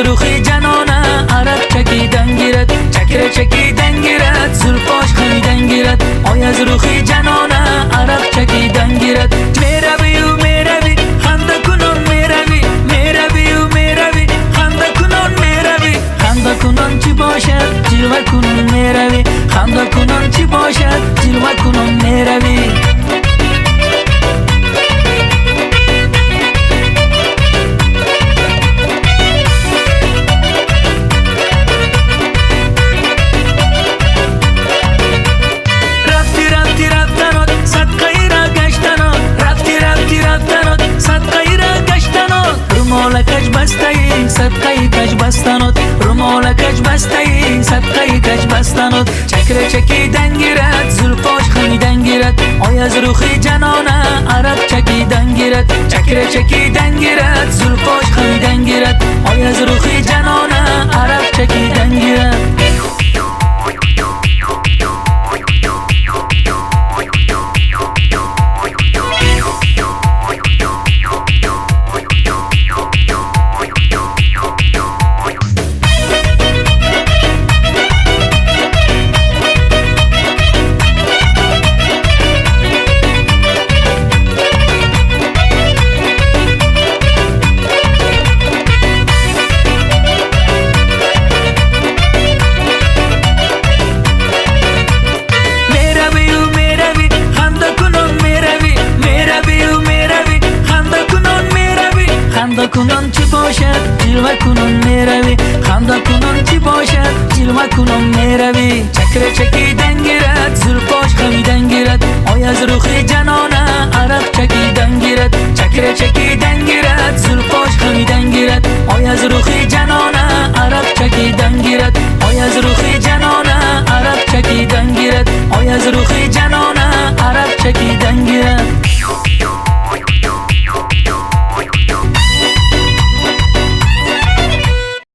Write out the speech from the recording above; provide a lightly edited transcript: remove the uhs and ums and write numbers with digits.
روخی جنانه عرق چکیدن گیرد چکره چکیدن گیرد زلفاش خمیدن گیرد آی از روخی جنانه عرق چکیدن گیرد میروی و میروی خنده کنون میروی میروی و میروی خنده کنون میروی خنده کنون چی باشد جلوه کنون میروی خنده کنون چی باشد جلوه کنون میروی کج بستایی صدقه کج بستانود رومال کج بستایی صدقه کج بستانود چکره چکیدن گیرد زلفاش خمیدن گیرد آی از روخی جنانه عرق چکیدن گیرد چکره چکیدن گیرد زلفاش خمیدن گیرد آی از روخی جنانه عرق چکیدن گیرد خنده کنون چی باشد جلوه کنون میروی خنده کنون چی باشد جلوه کنون میروی چکره چکیدن گیرد زلفاش خمیدن گیرد آی از روخی جنانه عرق چکیدن گیرد چکره چکیدن گیرد زلفاش خمیدن گیرد آی از روخی جنانه عرق چکیدن گیرد آی از روخی جنانه عرق چکیدن گیرد آی از روخی جنانه عرق چکیدن